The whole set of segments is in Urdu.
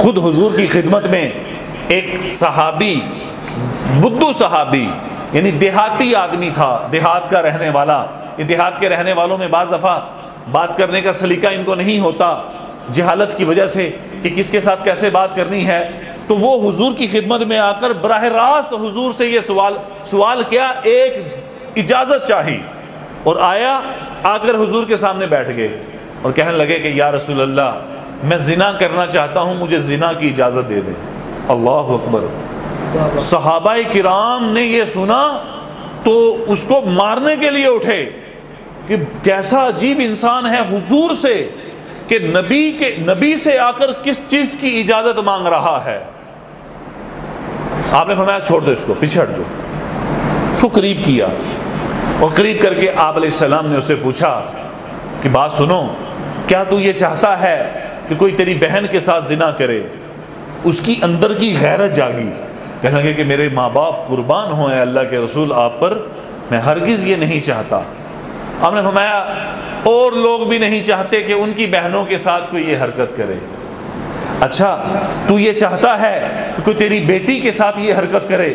خود حضور کی خدمت میں ایک صحابی، بدو صحابی، یعنی دیہاتی آدمی تھا، دیہات کا رہنے والا. یہ دیہات کے رہنے والوں میں بعض دفعہ بات کرنے کا سلیقہ ان کو نہیں ہوتا جہالت کی وجہ سے کہ کس کے ساتھ کیسے بات کرنی ہے. تو وہ حضور کی خدمت میں آ کر براہ راست حضور سے یہ سوال کیا، ایک اجازت چاہی، اور آ کر حضور کے سامنے بیٹھ گئے اور کہنے لگے کہ یا رسول اللہ، میں زنا کرنا چاہتا ہوں، مجھے زنا کی اجازت دے دیں. اللہ اکبر. صحابہ کرام نے یہ سنا تو اس کو مارنے کے لیے اٹھے کہ کیسا عجیب انسان ہے حضور سے کہ نبی سے آ کر کس چیز کی اجازت مانگ رہا ہے. آپ نے فرمایا چھوڑ دو اس کو، پیچھے ہٹ جاؤ. اس کو قریب کیا اور قریب کر کے آپ علیہ السلام نے اس سے پوچھا کہ بات سنو، کیا تو یہ چاہتا ہے کہ کوئی تیری بہن کے ساتھ زنا کرے؟ اس کی اندر کی غیرت جاگی، کہنے لگے کہ میرے ماں باپ قربان ہوں اے اللہ کے رسول آپ پر، میں ہرگز یہ نہیں چاہتا. آپ نے فرمایا اور لوگ بھی نہیں چاہتے کہ ان کی بہنوں کے ساتھ کوئی یہ حرکت کرے. اچھا تو یہ چاہتا ہے کہ کوئی تیری بیٹی کے ساتھ یہ حرکت کرے؟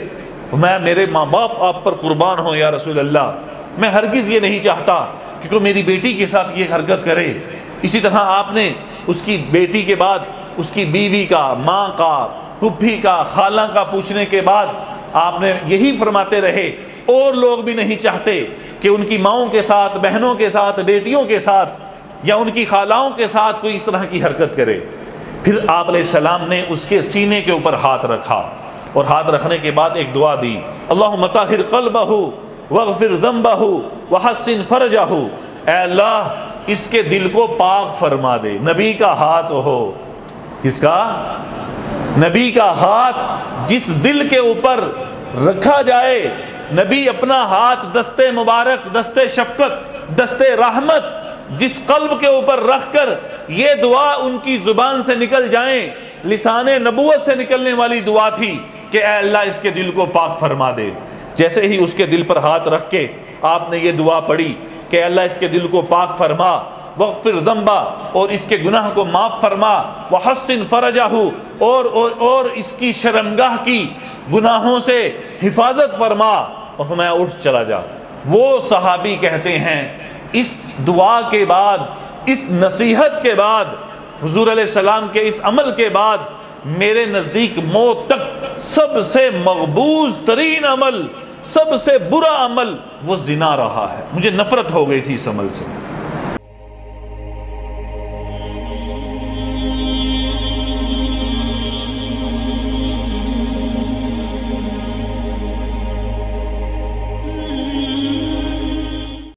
فرمایا میرے ماں باپ آپ پر قربان ہوں یا رسول اللہ، میں ہرگز یہ نہیں چاہتا کہ کوئی میری بیٹی کے ساتھ یہ حرکت کرے. اسی طرح آپ نے اس کی بیٹی کے بعد اس کی بیوی کا، ماں کا، پھوپھی کا، خالہ کا پوچھنے کے بعد آپ نے یہی فرماتے رہے اور لوگ بھی نہیں چاہتے کہ ان کی ماؤں کے ساتھ، بہنوں کے ساتھ، بیٹیوں کے ساتھ یا ان کی خالاؤں کے ساتھ کوئی اس طرح کی حرکت کرے. پھر آپ علیہ السلام نے اس کے سینے کے اوپر ہاتھ رکھا اور ہاتھ رکھنے کے بعد ایک دعا دی، اللہم طہر قلبہ واغفر ذنبہ وحسن فرجہ. اے اللہ اس کے دل کو پاک فرما دے. نبی کا ہاتھ ہو، کس کا؟ نبی کا ہاتھ جس دل کے اوپر رکھا جائے، نبی اپنا ہاتھ دستے مبارک، دستے شفقت، دستے رحمت جس قلب کے اوپر رکھ کر یہ دعا ان کی زبان سے نکل جائیں، لسان نبوت سے نکلنے والی دعا تھی کہ اے اللہ اس کے دل کو پاک فرما دے. جیسے ہی اس کے دل پر ہاتھ رکھ کے آپ نے یہ دعا پڑھی کہ اے اللہ اس کے دل کو پاک فرما، وغفر ذنبہ، اور اس کے گناہ کو معاف فرما، وحسن فرجہ، اور اس کی شرمگاہ کی گناہوں سے حفاظت فرما، اور فرمایا اٹھ چلا جا. وہ صحابی کہتے ہیں اس دعا کے بعد، اس نصیحت کے بعد، حضور علیہ السلام کے اس عمل کے بعد میرے نزدیک موت تک سب سے مغبوض ترین عمل، سب سے برا عمل وہ زنا رہا ہے. مجھے نفرت ہو گئی تھی اس عمل سے.